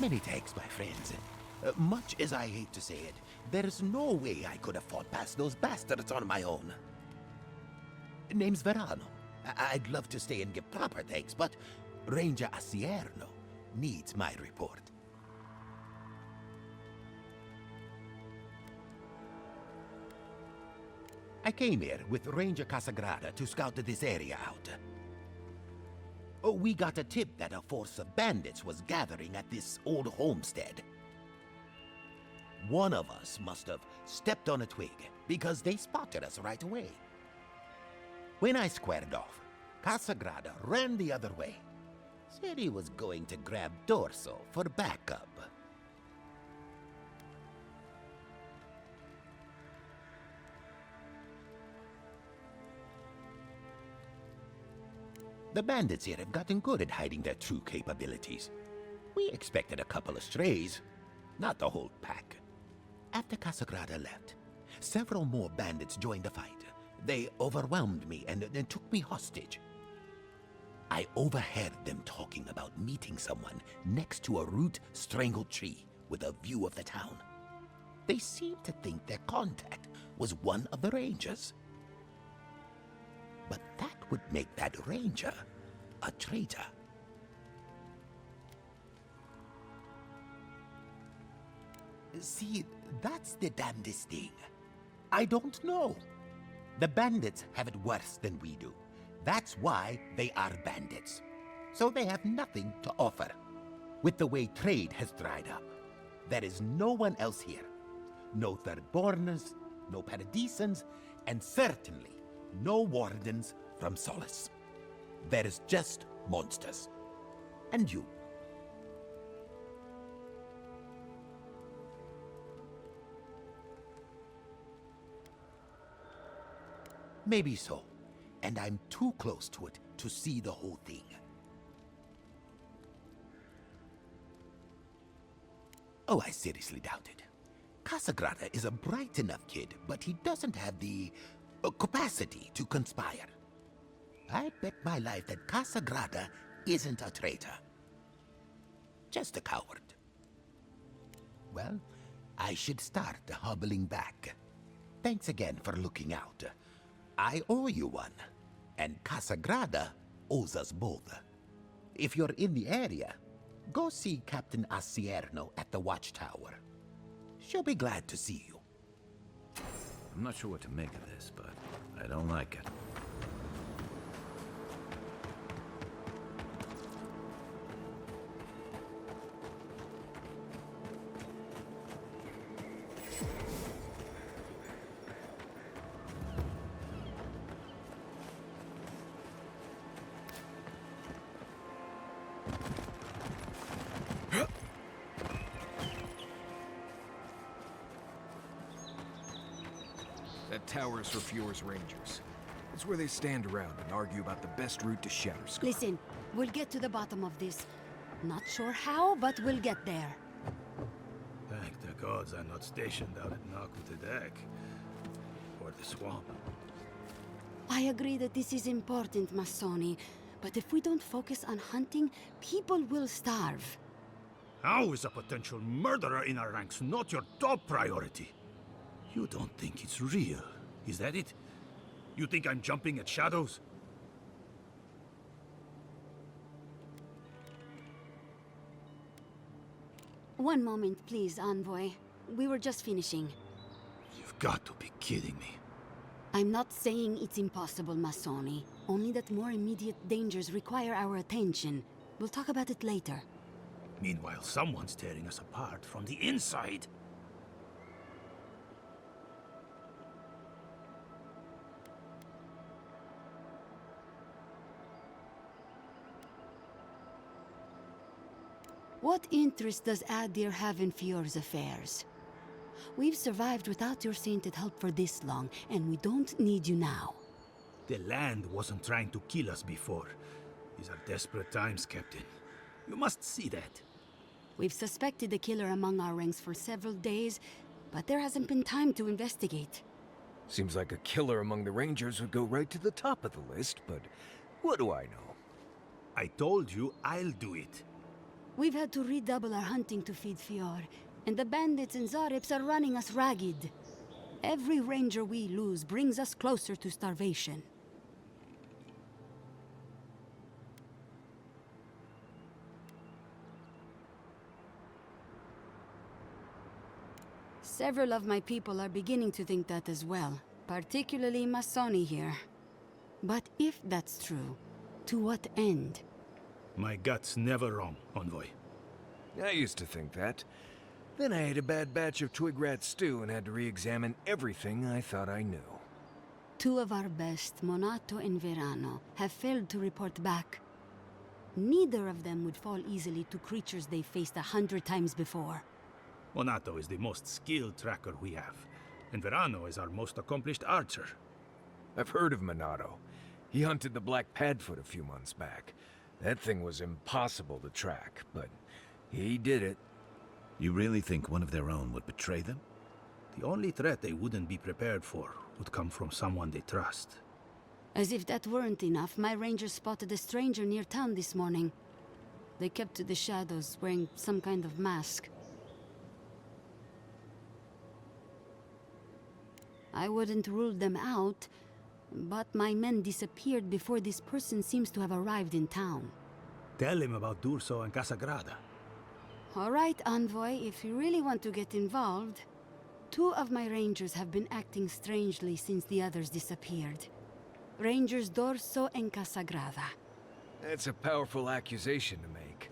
Many thanks, my friends. Much as I hate to say it, there's no way I could have fought past those bastards on my own. Name's Verano. I'd love to stay and give proper thanks, but Rôdeur Acierno needs my report. I came here with Ranger Casagrada to scout this area out. We got a tip that a force of bandits was gathering at this old homestead. One of us must have stepped on a twig, because they spotted us right away. When I squared off, Casagrada ran the other way. Said he was going to grab Dorso for backup. The bandits here have gotten good at hiding their true capabilities. We expected a couple of strays, not the whole pack. After Casagrada left, several more bandits joined the fight. They overwhelmed me and took me hostage. I overheard them talking about meeting someone next to a root-strangled tree with a view of the town. They seemed to think their contact was one of the rangers. But that would make that ranger a traitor. See, that's the damnedest thing. I don't know. The bandits have it worse than we do. That's why they are bandits. So they have nothing to offer. With the way trade has dried up, there is no one else here. No third-borners, no paradisans, and certainly no wardens from Solace. There is just monsters. And you. Maybe so. And I'm too close to it to see the whole thing. Oh, I seriously doubt it. Casagrada is a bright enough kid, but he doesn't have the capacity to conspire. I bet my life that Casagrada isn't a traitor. Just a coward. Well, I should start hobbling back. Thanks again for looking out. I owe you one, and Casagrada owes us both. If you're in the area, go see Captain Acierno at the watchtower. She'll be glad to see you. I'm not sure what to make of this, but I don't like it. That tower is for Fior's Rangers. It's where they stand around and argue about the best route to Shatterscar. Listen, we'll get to the bottom of this. Not sure how, but we'll get there. Thank the gods I'm not stationed out at Nakutadek. Or the swamp. I agree that this is important, Masoni. But if we don't focus on hunting, people will starve. How is a potential murderer in our ranks not your top priority? You don't think it's real, is that it? You think I'm jumping at shadows? One moment, please, Envoy. We were just finishing. You've got to be kidding me. I'm not saying it's impossible, Masoni. Only that more immediate dangers require our attention. We'll talk about it later. Meanwhile, someone's tearing us apart from the inside. What interest does Adir have in Fior's affairs? We've survived without your sainted help for this long, and we don't need you now. The land wasn't trying to kill us before. These are desperate times, Captain. You must see that. We've suspected the killer among our ranks for several days, but there hasn't been time to investigate. Seems like a killer among the Rangers would go right to the top of the list, but what do I know? I told you I'll do it. We've had to redouble our hunting to feed Fior, and the bandits and Zarips are running us ragged. Every ranger we lose brings us closer to starvation. Several of my people are beginning to think that as well, particularly Masoni here. But if that's true, to what end? My gut's never wrong, Envoy. I used to think that. Then I ate a bad batch of twig rat stew and had to re-examine everything I thought I knew. Two of our best, Monato and Verano, have failed to report back. Neither of them would fall easily to creatures they faced 100 times before. Monato is the most skilled tracker we have, and Verano is our most accomplished archer. I've heard of Monato. He hunted the Black Padfoot a few months back. That thing was impossible to track, but he did it. You really think one of their own would betray them? The only threat they wouldn't be prepared for would come from someone they trust. As if that weren't enough, my rangers spotted a stranger near town this morning. They kept to the shadows, wearing some kind of mask. I wouldn't rule them out, but my men disappeared before this person seems to have arrived in town. Tell him about D'Urso and Casagrada. All right, Envoy, if you really want to get involved. Two of my rangers have been acting strangely since the others disappeared. Rangers D'Urso and Casagrada. That's a powerful accusation to make.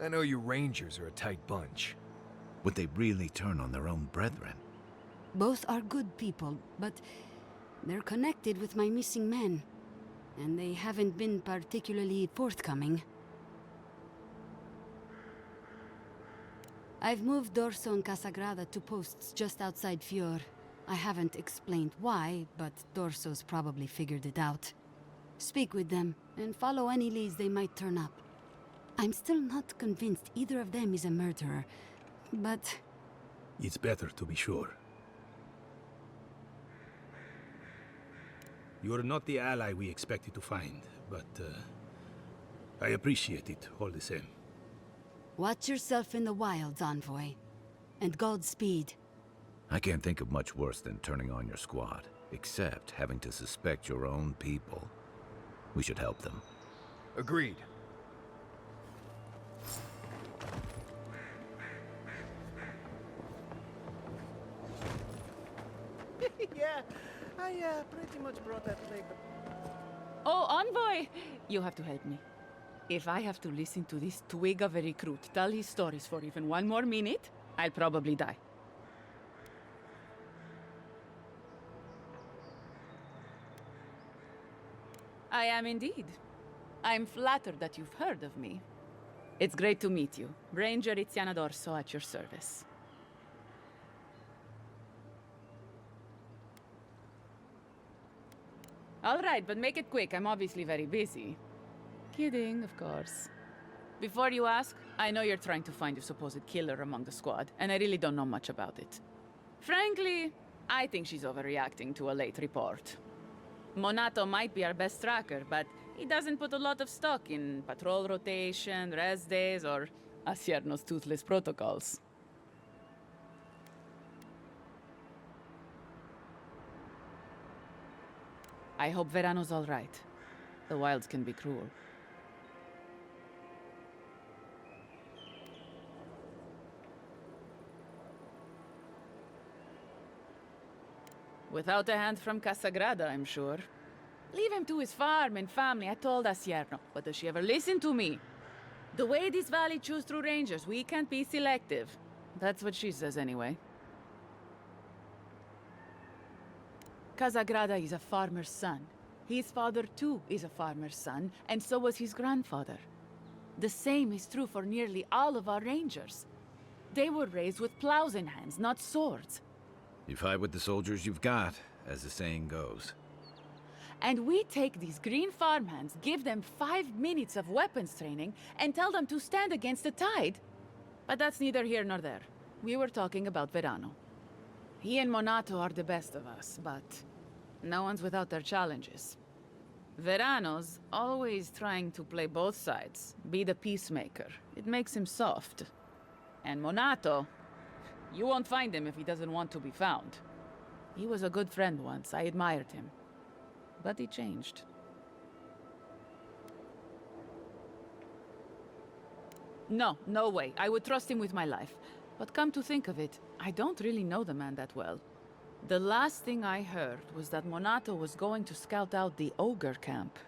I know you rangers are a tight bunch. Would they really turn on their own brethren? Both are good people, but they're connected with my missing men. And they haven't been particularly forthcoming. I've moved D'Urso and Casagrada to posts just outside Fior. I haven't explained why, but D'Urso's probably figured it out. Speak with them, and follow any leads they might turn up. I'm still not convinced either of them is a murderer, but... It's better to be sure. You're not the ally we expected to find, but I appreciate it all the same. Watch yourself in the wilds, Envoy. And Godspeed. I can't think of much worse than turning on your squad, except having to suspect your own people. We should help them. Agreed. Yeah, I pretty much brought that plague. Oh, Envoy! You have to help me. If I have to listen to this twig of a recruit tell his stories for even one more minute, I'll probably die. I am indeed. I'm flattered that you've heard of me. It's great to meet you. Ranger Iziana D'Orso at your service. All right, but make it quick. I'm obviously very busy. Kidding, of course. Before you ask, I know you're trying to find your supposed killer among the squad, and I really don't know much about it. Frankly, I think she's overreacting to a late report. Monato might be our best tracker, but he doesn't put a lot of stock in patrol rotation, rest days, or Acierno's toothless protocols. I hope Verano's all right. The wilds can be cruel. Without a hand from Casagrada, I'm sure. Leave him to his farm and family, I told Acierno. But does she ever listen to me? The way this valley chews through rangers, we can't be selective. That's what she says anyway. Casagrada is a farmer's son. His father, too, is a farmer's son, and so was his grandfather. The same is true for nearly all of our rangers. They were raised with plows in hands, not swords. You fight with the soldiers you've got, as the saying goes. And we take these green farmhands, give them 5 minutes of weapons training, and tell them to stand against the tide. But that's neither here nor there. We were talking about Verano. He and Monato are the best of us, but no one's without their challenges. Verano's always trying to play both sides, be the peacemaker. It makes him soft. And Monato, you won't find him if he doesn't want to be found. He was a good friend once, I admired him. But he changed. No, no way. I would trust him with my life. But come to think of it, I don't really know the man that well. The last thing I heard was that Monato was going to scout out the ogre camp.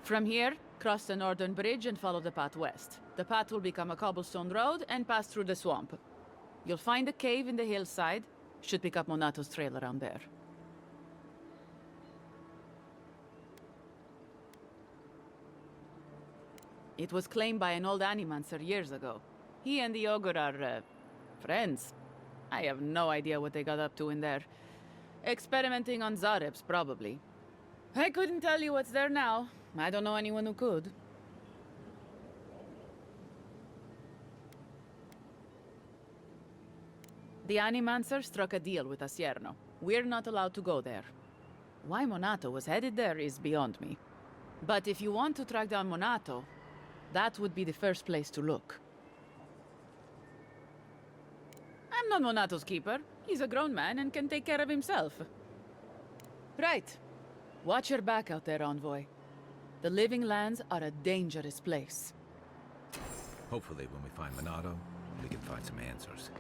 From here, cross the northern bridge and follow the path west. The path will become a cobblestone road and pass through the swamp. You'll find a cave in the hillside. Should pick up Monato's trail around there. It was claimed by an old animancer years ago. He and the ogre are, friends. I have no idea what they got up to in there. Experimenting on Zarebs, probably. I couldn't tell you what's there now. I don't know anyone who could. The animancer struck a deal with Acierno. We're not allowed to go there. Why Monato was headed there is beyond me. But if you want to track down Monato, that would be the first place to look. I'm not Monato's keeper. He's a grown man and can take care of himself. Right. Watch your back out there, envoy. The Living Lands are a dangerous place. Hopefully when we find Monato, we can find some answers.